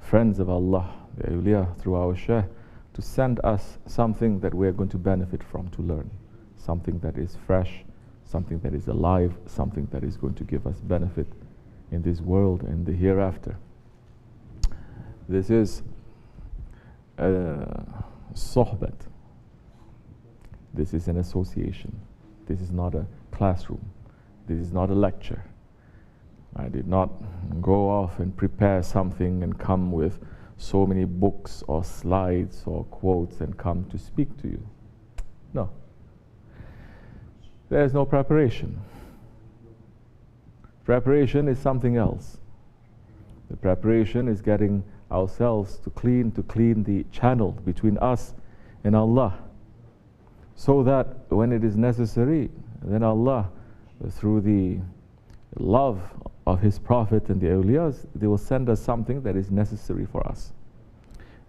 friends of Allah, the awliya, through our Shaykh, to send us something that we're going to benefit from, to learn. Something that is fresh, something that is alive, something that is going to give us benefit in this world and the hereafter. This is sohbat. This is an association. This is not a classroom. This is not a lecture. I did not go off and prepare something and come with so many books or slides or quotes and come to speak to you. No. There is no preparation. Preparation is something else. The preparation is getting ourselves to clean the channel between us and Allah, so that when it is necessary, then Allah, through the love of His Prophet and the awliyas, they will send us something that is necessary for us.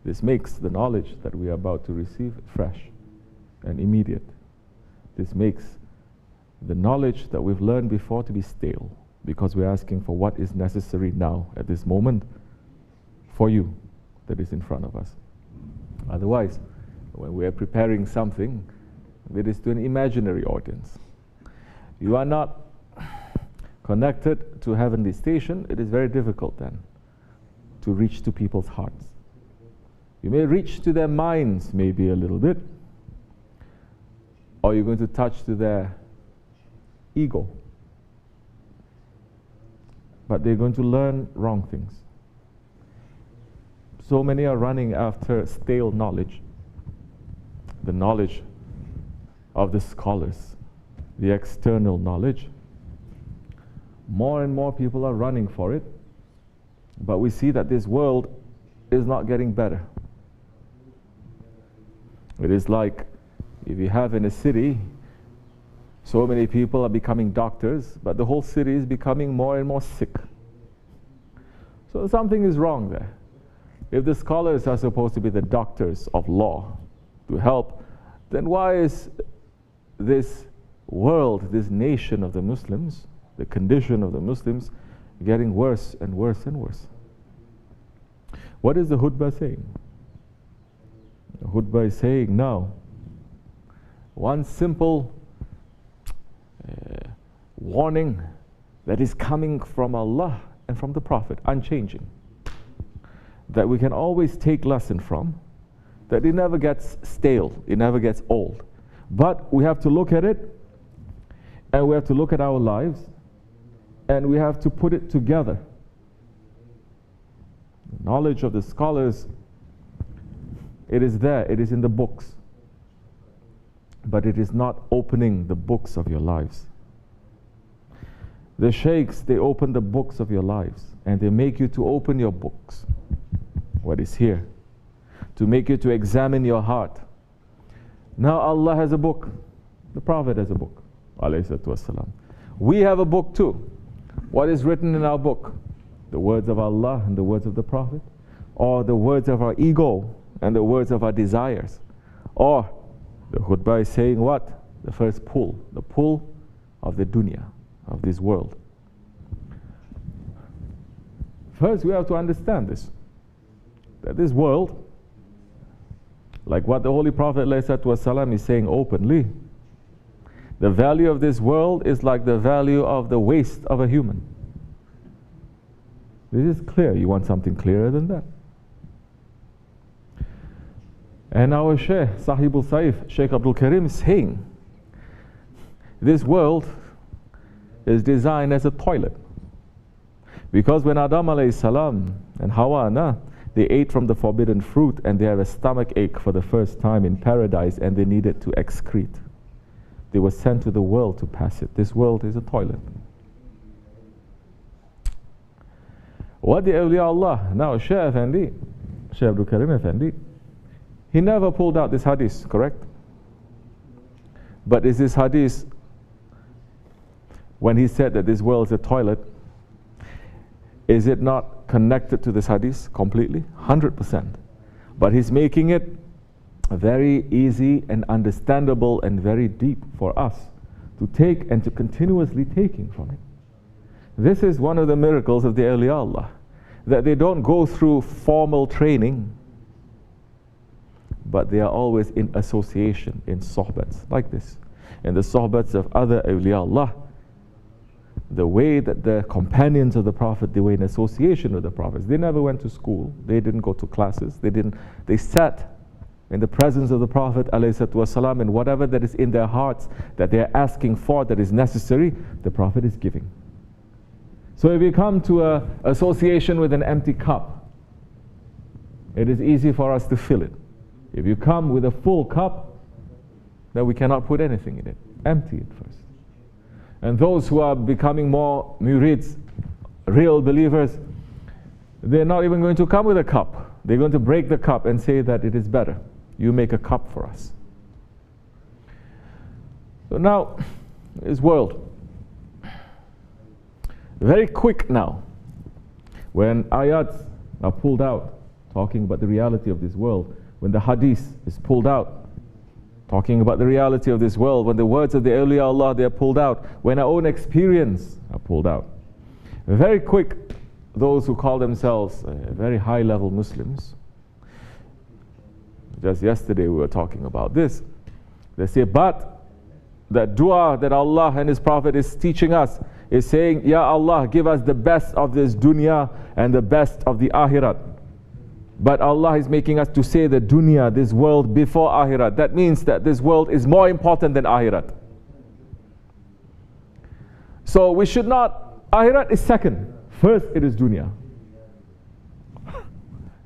This makes the knowledge that we are about to receive fresh and immediate. This makes the knowledge that we've learned before to be stale, because we're asking for what is necessary now, at this moment, for you, that is in front of us. Otherwise, when we are preparing something, it is to an imaginary audience. You are not connected to heavenly station. It is very difficult then to reach to people's hearts. You may reach to their minds maybe a little bit, or you're going to touch to their ego. But they're going to learn wrong things. So many are running after stale knowledge, the knowledge of the scholars, the external knowledge. More and more people are running for it, but we see that this world is not getting better. It is like if you have in a city, so many people are becoming doctors, but the whole city is becoming more and more sick. So something is wrong there. If the scholars are supposed to be the doctors of law to help, then why is this world, this nation of the Muslims, the condition of the Muslims, getting worse and worse and worse? What is the khutbah saying? The khutbah is saying now, one simple warning that is coming from Allah and from the Prophet, unchanging, that we can always take lesson from, that it never gets stale, it never gets old. But we have to look at it, and we have to look at our lives, and we have to put it together. The knowledge of the scholars, it is there, it is in the books, but it is not opening the books of your lives. The sheikhs, they open the books of your lives, and they make you to open your books, what is here, to make you to examine your heart. Now Allah has a book, the Prophet has a book, alayhi salatu wassalam. We have a book too. What is written in our book? The words of Allah and the words of the Prophet, or the words of our ego and the words of our desires? Or the khutbah is saying what? The first pull, the pull of the dunya, of this world. First we have to understand this, that this world, like what the Holy Prophet ﷺ is saying openly, the value of this world is like the value of the waist of a human. This is clear. You want something clearer than that? And our Shaykh, Sahibul Saif, Shaykh Abdul Karim, is saying, this world is designed as a toilet. Because when Adam alayhi salam and Hawa, they ate from the forbidden fruit, and they had a stomach ache for the first time in paradise, and they needed to excrete. They were sent to the world to pass it. This world is a toilet. What the awliya Allah, now Shaykh Effendi, Shaykh Abdul Karim Effendi, he never pulled out this hadith, correct? But is this hadith, when he said that this world is a toilet, is it not connected to this hadith completely? 100%. But he's making it very easy and understandable and very deep for us to take and to continuously taking from it. This is one of the miracles of the awliya Allah, that they don't go through formal training, but they are always in association, in sohbats like this. In the sohbats of other awliya Allah, the way that the companions of the Prophet, they were in association with the Prophets. They never went to school. They didn't go to classes. They sat in the presence of the Prophet ﷺ, and whatever that is in their hearts that they are asking for, that is necessary, the Prophet is giving. So if you come to an association with an empty cup, it is easy for us to fill it. If you come with a full cup, then we cannot put anything in it. Empty it first. And those who are becoming more murids, real believers, they're not even going to come with a cup. They're going to break the cup and say that it is better. You make a cup for us. So now, this world, very quick now, when ayats are pulled out, talking about the reality of this world, when the hadith is pulled out, talking about the reality of this world, when the words of the awliya Allah, they are pulled out, when our own experience are pulled out, very quick, those who call themselves very high-level Muslims, just yesterday we were talking about this, they say, but that dua that Allah and His Prophet is teaching us is saying, Ya Allah, give us the best of this dunya and the best of the akhirat. But Allah is making us to say the dunya, this world, before akhirat. That means that this world is more important than akhirat. So we should not, akhirat is second. First it is dunya.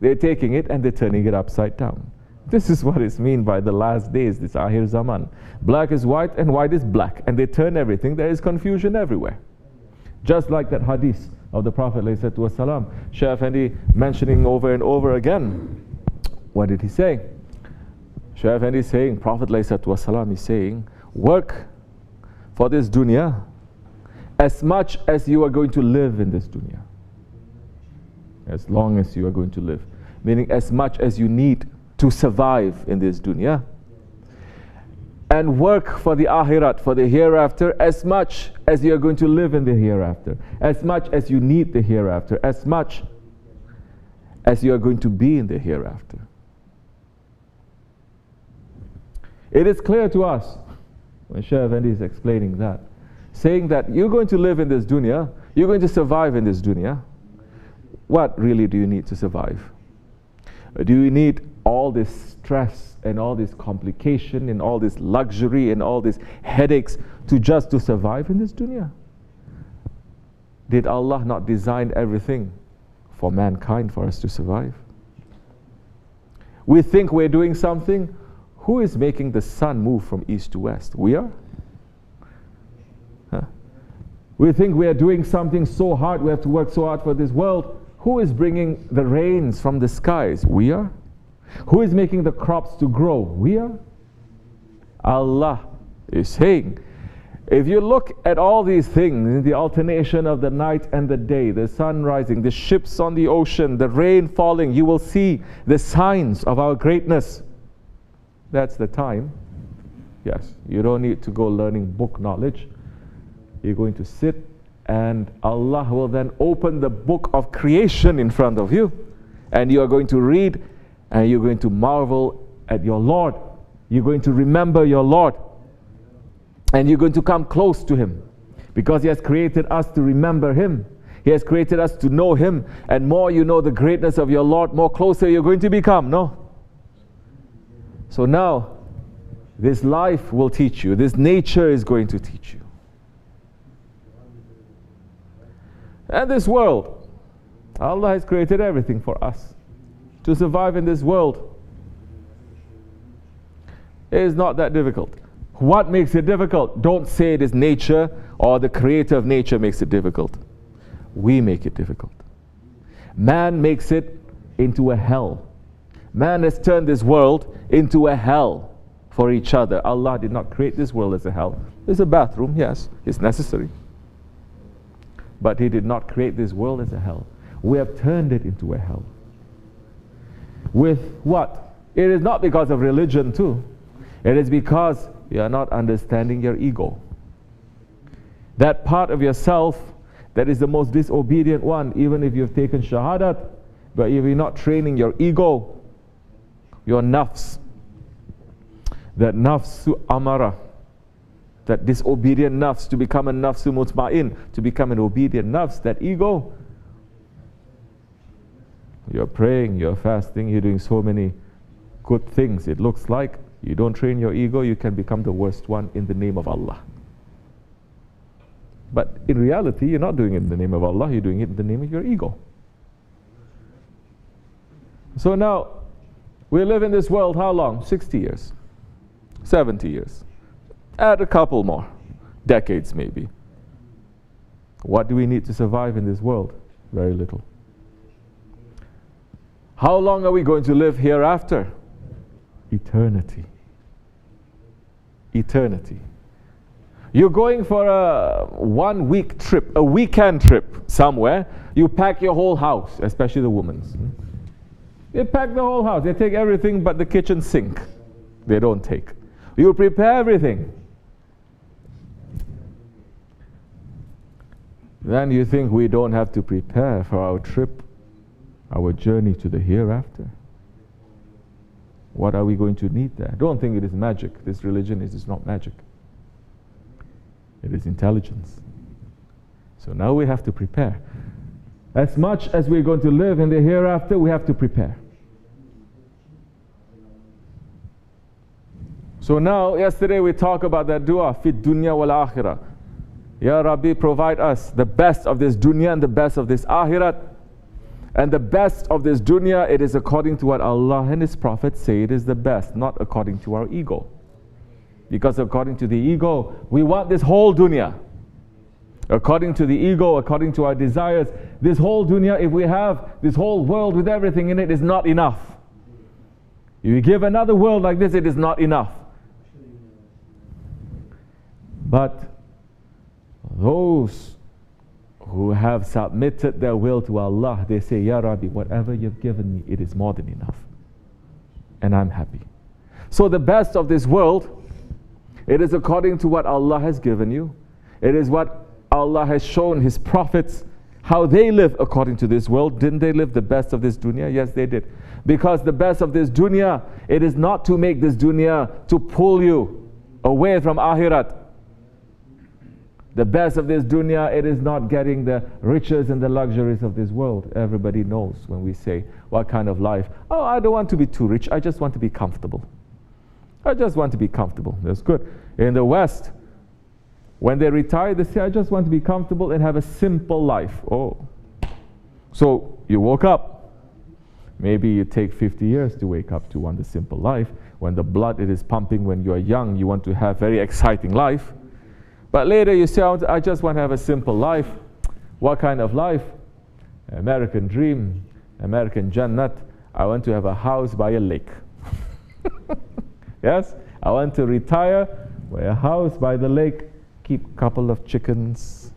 They're taking it and they're turning it upside down. This is what is meant by the last days, this akhir zaman. Black is white and white is black. And they turn everything. There is confusion everywhere. Just like that hadith of the Prophet ﷺ, Shaykh Effendi mentioning over and over again. What did he say? Shaykh Effendi is saying, Prophet ﷺ is saying, work for this dunya as much as you are going to live in this dunya. As long as you are going to live. Meaning as much as you need to survive in this dunya. And work for the akhirat, for the hereafter, as much as you are going to live in the hereafter. As much as you need the hereafter. As much as you are going to be in the hereafter. It is clear to us, when Shaykh Effendi is explaining that, saying that you're going to live in this dunya, you're going to survive in this dunya. What really do you need to survive? Do you need all this stress and all this complication and all this luxury and all these headaches to survive in this dunya? Did Allah not design everything for mankind, for us to survive? We think we're doing something. Who is making the sun move from east to west? We are? Huh? We think we are doing something so hard, we have to work so hard for this world. Who is bringing the rains from the skies? We are. Who is making the crops to grow? We are. Allah is saying, if you look at all these things, the alternation of the night and the day, the sun rising, the ships on the ocean, the rain falling, you will see the signs of our greatness. That's the time. Yes, you don't need to go learning book knowledge. You're going to sit and Allah will then open the book of creation in front of you, and you are going to read and you're going to marvel at your Lord. You're going to remember your Lord, and you're going to come close to Him, because He has created us to remember Him. He has created us to know Him, and more you know the greatness of your Lord, more closer you're going to become, no? So now, this life will teach you, this nature is going to teach you. And this world, Allah has created everything for us to survive in this world. It is not that difficult. What makes it difficult? Don't say it is nature or the creator of nature makes it difficult. We make it difficult. Man makes it into a hell. Man has turned this world into a hell for each other. Allah did not create this world as a hell. There's a bathroom, yes, it's necessary. But He did not create this world as a hell. We have turned it into a hell. With what? It is not because of religion too. It is because you are not understanding your ego. That part of yourself that is the most disobedient one, even if you've taken shahadat, but if you're not training your ego, your nafs, that nafsu amara, that disobedient nafs, to become a nafsu mutma'in, to become an obedient nafs, that ego, you're praying, you're fasting, you're doing so many good things. It looks like you don't train your ego, you can become the worst one in the name of Allah. But in reality, you're not doing it in the name of Allah, you're doing it in the name of your ego. So now, we live in this world how long? 60 years, 70 years. Add a couple more decades maybe. What do we need to survive in this world? Very little. How long are we going to live hereafter? Eternity. Eternity. You're going for a 1 week trip, a weekend trip somewhere. You pack your whole house, especially the women's. They pack the whole house. They take everything but the kitchen sink. They don't take. You prepare everything. Then you think we don't have to prepare for our trip, our journey to the hereafter. What are we going to need there? Don't think it is magic. This religion is not magic. It is intelligence. So now we have to prepare. As much as we're going to live in the hereafter, we have to prepare. So now, yesterday we talked about that dua, fit dunya wal akhirah. Ya Rabbi, provide us the best of this dunya and the best of this akhirat. And the best of this dunya, it is according to what Allah and His Prophet say it is the best, not according to our ego. Because according to the ego, we want this whole dunya. According to the ego, according to our desires, this whole dunya, if we have this whole world with everything in it, is not enough. If you give another world like this, it is not enough. But those who have submitted their will to Allah, they say, Ya Rabbi, whatever you've given me, it is more than enough. And I'm happy. So the best of this world, it is according to what Allah has given you. It is what Allah has shown His prophets, how they live according to this world. Didn't they live the best of this dunya? Yes, they did. Because the best of this dunya, it is not to make this dunya to pull you away from akhirat. The best of this dunya, it is not getting the riches and the luxuries of this world. Everybody knows when we say, what kind of life? Oh, I don't want to be too rich. I just want to be comfortable. I just want to be comfortable. That's good. In the West, when they retire, they say, I just want to be comfortable and have a simple life. Oh. So you woke up. Maybe you take 50 years to wake up to want a simple life. When the blood it is pumping when you are young, you want to have very exciting life. But later you say, I just want to have a simple life. What kind of life? American dream, American Jannat. I want to have a house by a lake. Yes? I want to retire by a house by the lake, keep a couple of chickens,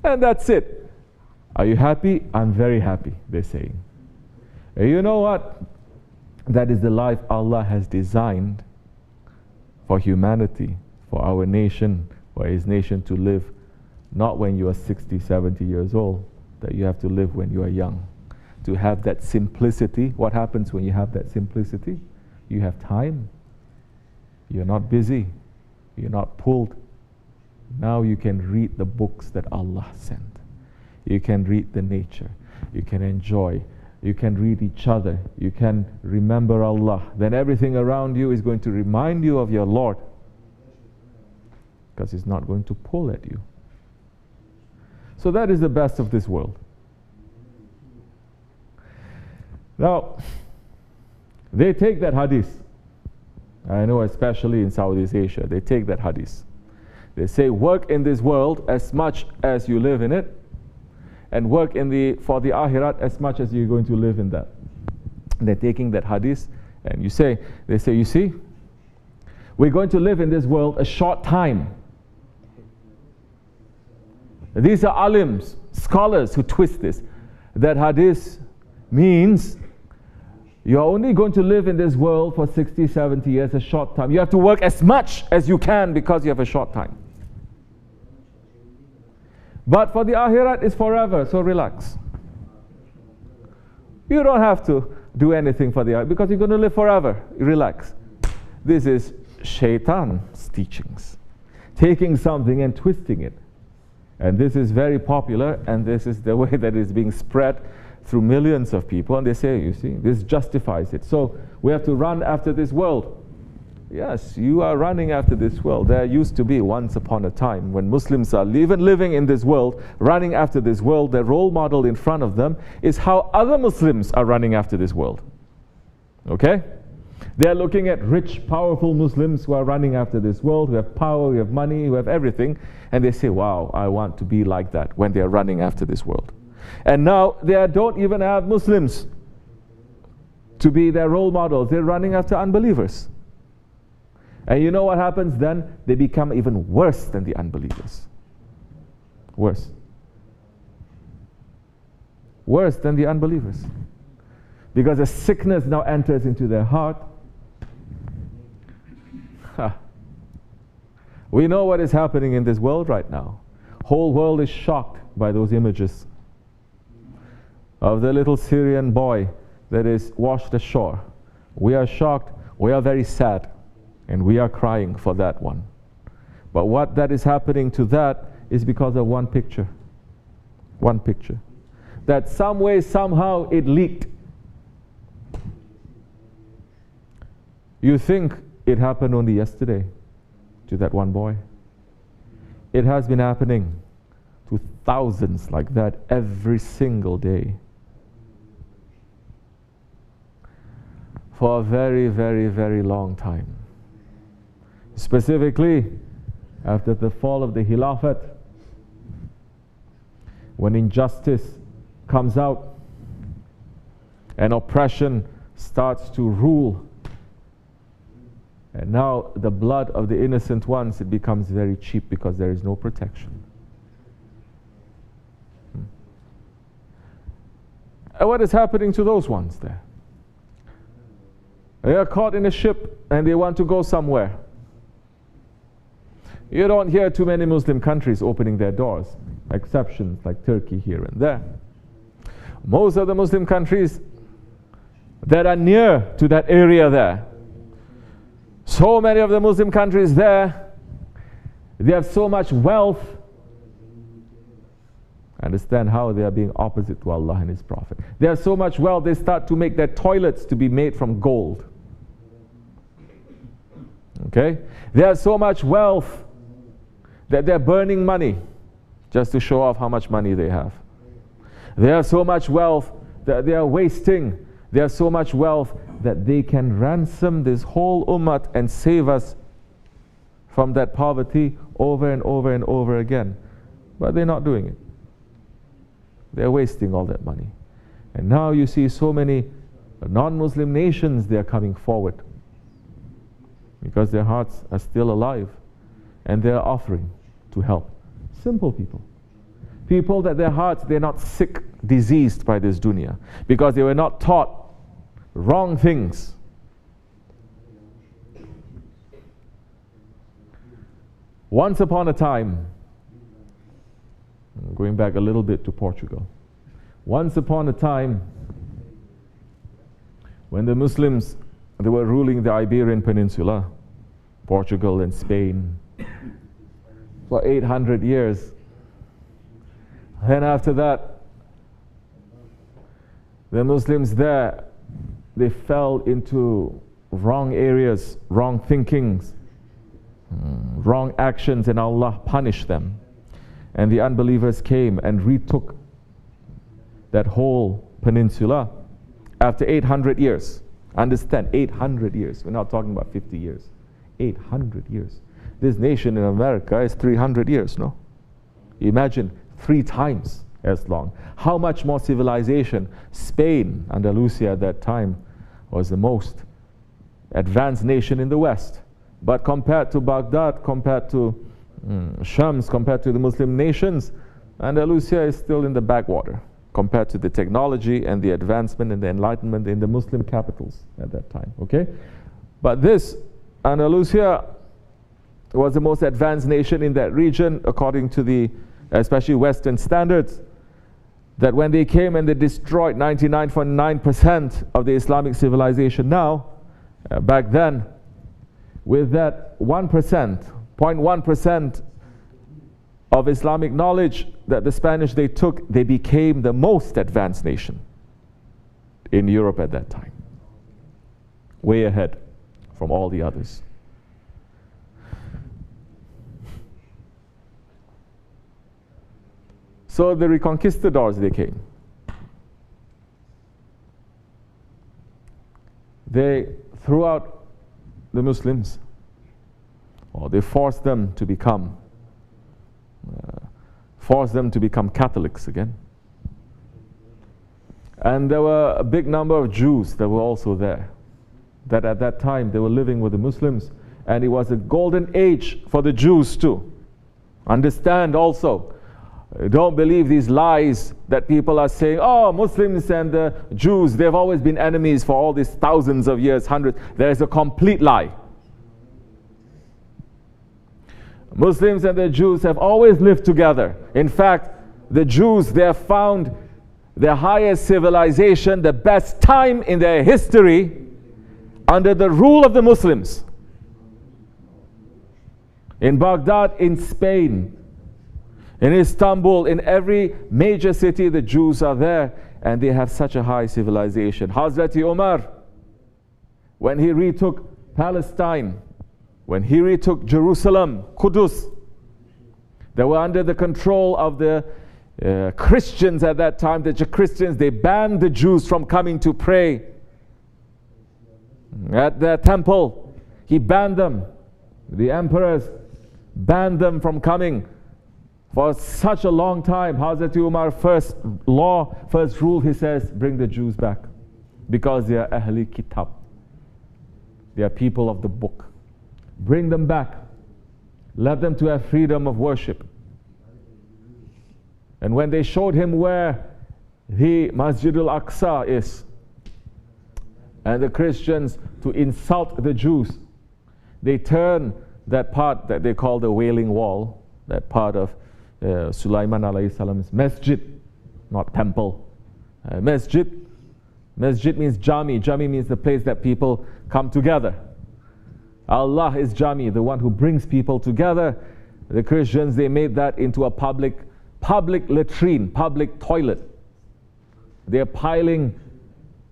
and that's it. Are you happy? I'm very happy, they're saying. And you know what? That is the life Allah has designed for humanity, for our nation, for His nation to live, not when you are 60, 70 years old, that you have to live when you are young. To have that simplicity. What happens when you have that simplicity? You have time. You're not busy. You're not pulled. Now you can read the books that Allah sent. You can read the nature. You can enjoy. You can read each other. You can remember Allah. Then everything around you is going to remind you of your Lord. Because it's not going to pull at you. So that is the best of this world. Now, they take that hadith. I know especially in Southeast Asia, they take that hadith. They say, work in this world as much as you live in it, and work for the akhirat as much as you're going to live in that. And they're taking that hadith, and they say, you see, we're going to live in this world a short time. These are alims, scholars who twist this. That hadith means you're only going to live in this world for 60, 70 years, a short time. You have to work as much as you can because you have a short time. But for the akhirat, it's forever, so relax. You don't have to do anything for the akhirat because you're going to live forever. Relax. This is shaitan's teachings. Taking something and twisting it. And this is very popular, and this is the way that is being spread through millions of people. And they say, you see, this justifies it. So we have to run after this world. Yes, you are running after this world. There used to be once upon a time when Muslims are even living in this world, running after this world, their role model in front of them is how other Muslims are running after this world. Okay? They're looking at rich, powerful Muslims who are running after this world, who have power, who have money, who have everything, and they say, wow, I want to be like that when they're running after this world. And now they don't even have Muslims to be their role models. They're running after unbelievers. And you know what happens then? They become even worse than the unbelievers. Worse. Worse than the unbelievers. Because a sickness now enters into their heart. We know what is happening in this world right now. Whole world is shocked by those images of the little Syrian boy that is washed ashore. We are shocked, we are very sad, and we are crying for that one. But what that is happening to that is because of one picture. One picture. That some way, somehow it leaked. You think it happened only yesterday to that one boy? It has been happening to thousands like that every single day. For a very, very, very long time. Specifically, after the fall of the Khilafat, when injustice comes out and oppression starts to rule, and now the blood of the innocent ones, it becomes very cheap because there is no protection. And what is happening to those ones there? They are caught in a ship and they want to go somewhere. You don't hear too many Muslim countries opening their doors, exceptions like Turkey here and there. Most of the Muslim countries that are near to that area there, so many of the Muslim countries there, they have so much wealth. Understand how they are being opposite to Allah and His Prophet. They have so much wealth, they start to make their toilets to be made from gold. Okay? They have so much wealth that they're burning money just to show off how much money they have. They have so much wealth that they are wasting. They have so much wealth that they can ransom this whole ummah and save us from that poverty over and over and over again. But they're not doing it. They're wasting all that money. And now you see so many non-Muslim nations, they are coming forward because their hearts are still alive and they are offering to help. Simple people. People that their hearts, they're not sick, diseased by this dunya because they were not taught wrong things. Once upon a time, going back a little bit to Portugal. Once upon a time, when the Muslims, they were ruling the Iberian Peninsula, Portugal and Spain, for 800 years. Then after that, the Muslims there, they fell into wrong areas, wrong thinkings, wrong actions, and Allah punished them. And the unbelievers came and retook that whole peninsula after 800 years. Understand, 800 years. We're not talking about 50 years. 800 years. This nation in America is 300 years, no? Imagine 3 times as long. How much more civilization? Spain, Andalusia at that time, was the most advanced nation in the West. But compared to Baghdad, compared to Shams, compared to the Muslim nations, Andalusia is still in the backwater compared to the technology and the advancement and the enlightenment in the Muslim capitals at that time. Okay? But this, Andalusia was the most advanced nation in that region according to the especially Western standards, that when they came and they destroyed 99.9% of the Islamic civilization now, back then, with that 0.1% of Islamic knowledge that the Spanish they took, they became the most advanced nation in Europe at that time. Way ahead from all the others. So the reconquistadors, they came. They threw out the Muslims, or they forced them to become Catholics again. And there were a big number of Jews that were also there, that at that time they were living with the Muslims, and it was a golden age for the Jews too. Understand also, don't believe these lies that people are saying, oh, Muslims and the Jews, they've always been enemies for all these thousands of years, hundreds. There is a complete lie. Muslims and the Jews have always lived together. In fact, the Jews, they have found their highest civilization, the best time in their history, under the rule of the Muslims. In Baghdad, in Spain, in Istanbul, in every major city, the Jews are there, and they have such a high civilization. Hz Umar, when he retook Palestine, when he retook Jerusalem, Qudus, they were under the control of the Christians at that time. The Christians, they banned the Jews from coming to pray at their temple. He banned them. The emperors banned them from coming for such a long time. Hz Umar first rule, he says, bring the Jews back, because they are Ahli Kitab. They are people of the book. Bring them back. Let them to have freedom of worship. And when they showed him where the Masjid al-Aqsa is, and the Christians to insult the Jews, they turn that part that they call the Wailing Wall, that part of Sulaiman alayhi salam's masjid, not temple. Masjid means jami. Jami means the place that people come together. Allah is jami, the one who brings people together. The Christians, they made that into a public latrine, public toilet. They're piling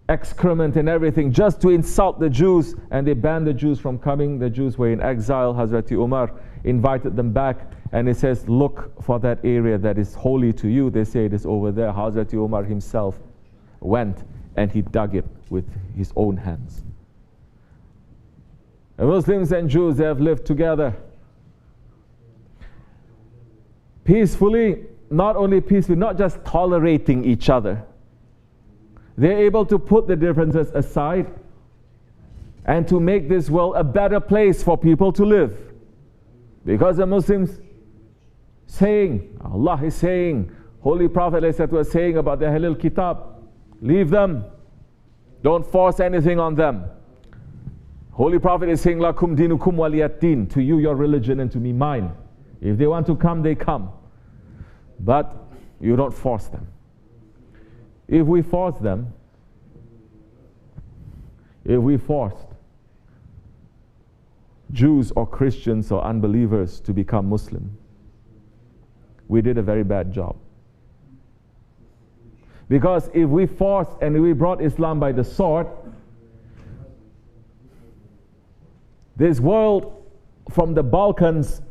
excrement and everything just to insult the Jews, and they banned the Jews from coming. The Jews were in exile. Hazrat Umar invited them back, and he says, look for that area that is holy to you. They say it is over there. Hazrat Umar himself went and he dug it with his own hands. The Muslims and Jews, they have lived together peacefully, not only peacefully, not just tolerating each other. They're able to put the differences aside and to make this world a better place for people to live. Because the Muslims saying, Allah is saying, Holy Prophet was saying about the Ahlul Kitab, leave them, don't force anything on them. Holy Prophet is saying, Lakum dinukum waliyad din, to you your religion and to me mine. If they want to come, they come. But you don't force them. If we forced Jews or Christians or unbelievers to become Muslim, we did a very bad job. Because if we forced and we brought Islam by the sword, this world from the Balkans,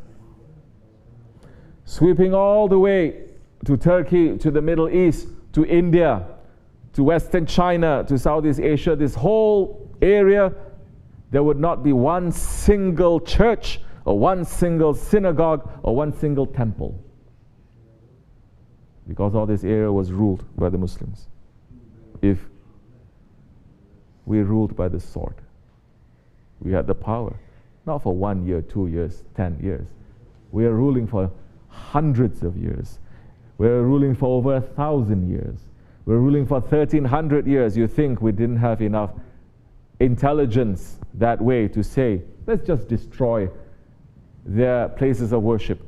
sweeping all the way to Turkey, to the Middle East, to India, to Western China, to Southeast Asia, this whole area, there would not be one single church or one single synagogue or one single temple, because all this area was ruled by the Muslims. If we ruled by the sword, we had the power, not for 1 year, 2 years, 10 years. We are ruling for hundreds of years. We are ruling for over 1,000 years. We're ruling for 1,300 years. You think we didn't have enough intelligence that way to say, let's just destroy their places of worship.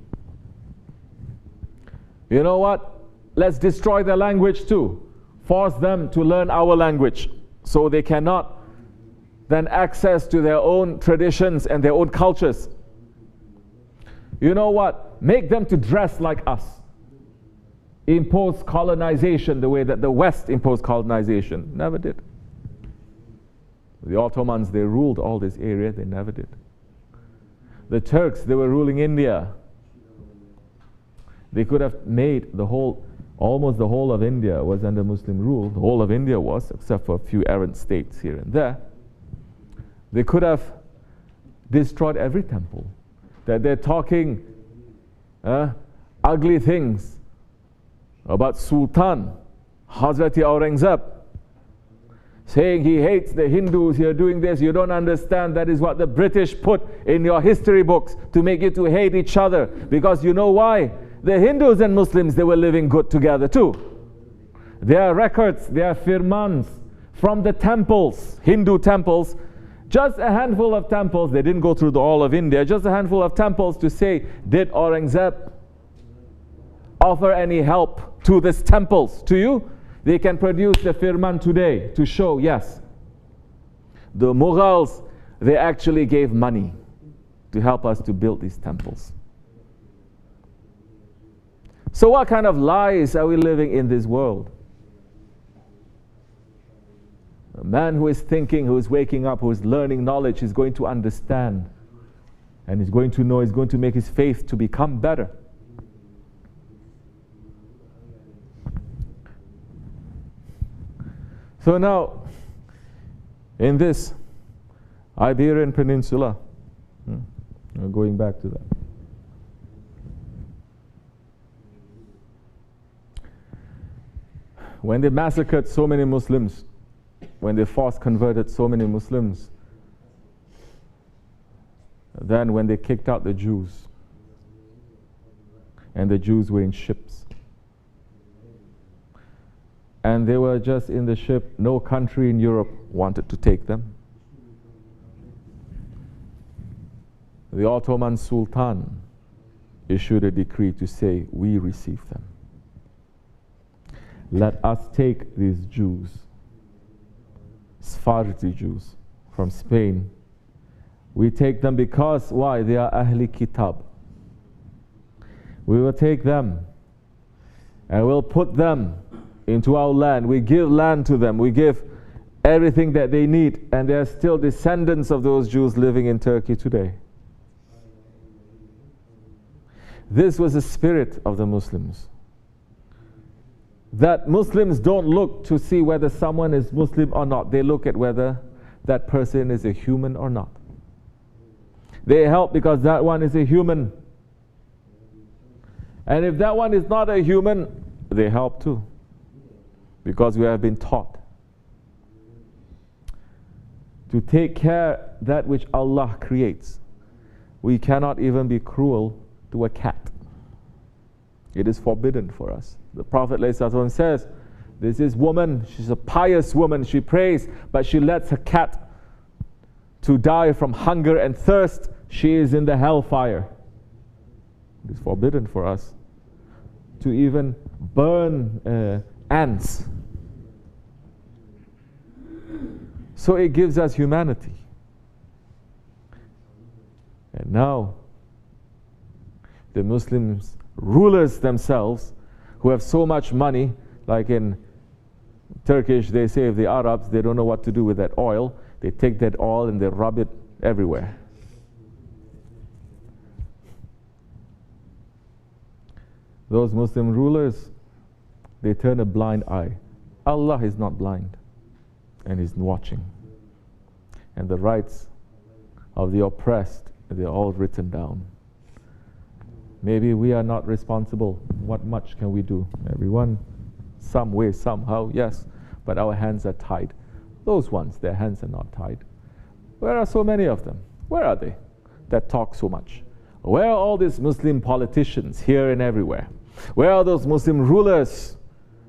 You know what? Let's destroy their language too. Force them to learn our language so they cannot then access to their own traditions and their own cultures. You know what? Make them to dress like us. Impose colonization the way that the West imposed colonization. Never did. The Ottomans, they ruled all this area. They never did. The Turks, they were ruling India. They could have made the whole, almost the whole of India was under Muslim rule. The whole of India was, except for a few errant states here and there. They could have destroyed every temple. That they're talking ugly things about Sultan, Hz Aurangzeb, saying he hates the Hindus, you're doing this, you don't understand, that is what the British put in your history books to make you to hate each other. Because you know why? The Hindus and Muslims, they were living good together too. There are records, there are firmans from the temples, Hindu temples, just a handful of temples, they didn't go through all of India, just a handful of temples to say, did Aurangzeb offer any help to these temples, to you? They can produce the firman today to show, yes. The Mughals, they actually gave money to help us to build these temples. So what kind of lies are we living in this world? A man who is thinking, who is waking up, who is learning knowledge, is going to understand. And he's going to know, he's going to make his faith to become better. So now, in this Iberian Peninsula, going back to that. When they massacred so many Muslims, when they force converted so many Muslims, then when they kicked out the Jews, and the Jews were in ships, and they were just in the ship, no country in Europe wanted to take them. The Ottoman Sultan issued a decree to say, we receive them. Let us take these Jews, Sephardi Jews from Spain. We take them because, why? They are Ahli Kitab. We will take them and we'll put them into our land. We give land to them. We give everything that they need. And there are still descendants of those Jews living in Turkey today. This was the spirit of the Muslims. That Muslims don't look to see whether someone is Muslim or not. They look at whether that person is a human or not. They help because that one is a human. And if that one is not a human, they help too. Because we have been taught to take care that which Allah creates. We cannot even be cruel to a cat. It is forbidden for us. The Prophet ﷺ says, this is woman, she's a pious woman, she prays, but she lets her cat to die from hunger and thirst. She is in the hellfire. It is forbidden for us to even burn ants. So it gives us humanity. And now, the Muslims, rulers themselves, who have so much money, like in Turkish, they say if the Arabs, they don't know what to do with that oil, they take that oil and they rub it everywhere. Those Muslim rulers, they turn a blind eye. Allah is not blind, and He's watching. And the rights of the oppressed, they're all written down. Maybe we are not responsible. What much can we do? Everyone, some way, somehow, yes, but our hands are tied. Those ones, their hands are not tied. Where are so many of them? Where are they that talk so much? Where are all these Muslim politicians here and everywhere? Where are those Muslim rulers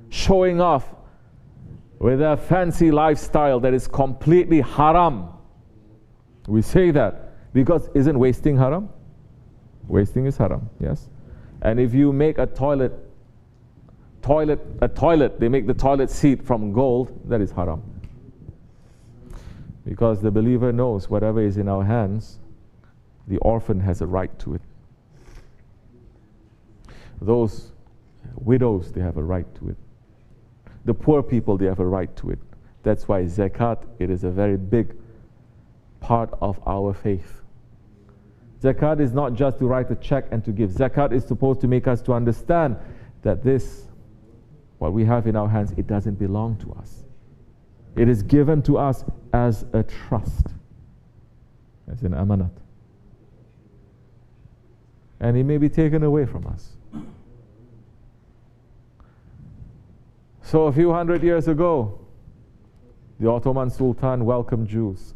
showing off with their fancy lifestyle that is completely haram? We say that because isn't wasting haram? Wasting is haram, yes. And if you make a toilet a toilet, they make the toilet seat from gold, that is haram. Because the believer knows whatever is in our hands, the orphan has a right to it. Those widows, they have a right to it. The poor people, they have a right to it. That's why zakat, it is a very big part of our faith. Zakat is not just to write a check and to give. Zakat is supposed to make us to understand that this, what we have in our hands, it doesn't belong to us. It is given to us as a trust, as an amanat. And it may be taken away from us. So a few hundred years ago, the Ottoman Sultan welcomed Jews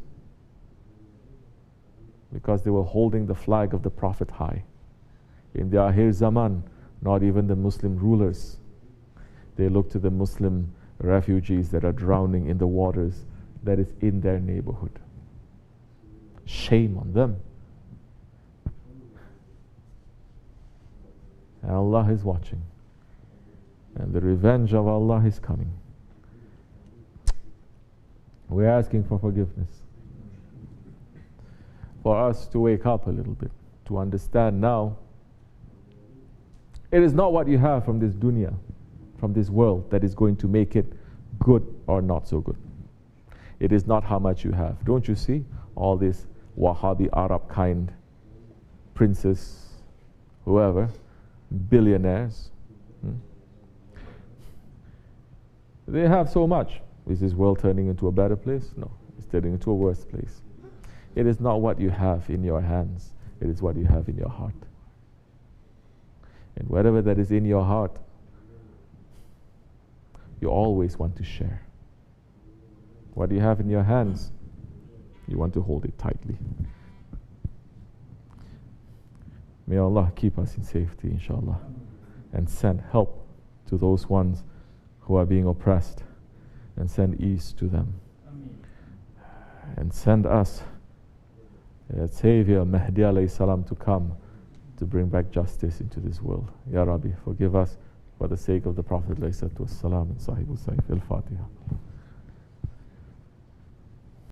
because they were holding the flag of the Prophet high. In the Akhir Zaman, not even the Muslim rulers, they look to the Muslim refugees that are drowning in the waters that is in their neighborhood. Shame on them. And Allah is watching. And the revenge of Allah is coming. We're asking for forgiveness. For us to wake up a little bit, to understand now, it is not what you have from this dunya, from this world, that is going to make it good or not so good. It is not how much you have. Don't you see all these Wahhabi Arab kind princes, whoever, billionaires? They have so much. Is this world turning into a better place? No, it's turning into a worse place. It is not what you have in your hands, it is what you have in your heart. And whatever that is in your heart, you always want to share. What you have in your hands, you want to hold it tightly. May Allah keep us in safety, inshallah, and send help to those ones who are being oppressed, and send ease to them. And send us a Savior, Mahdi alayhi salam, to come to bring back justice into this world. Ya Rabbi, forgive us for the sake of the Prophet alayhi salatu wassalam and Sahibul Saif. Al-Fatiha.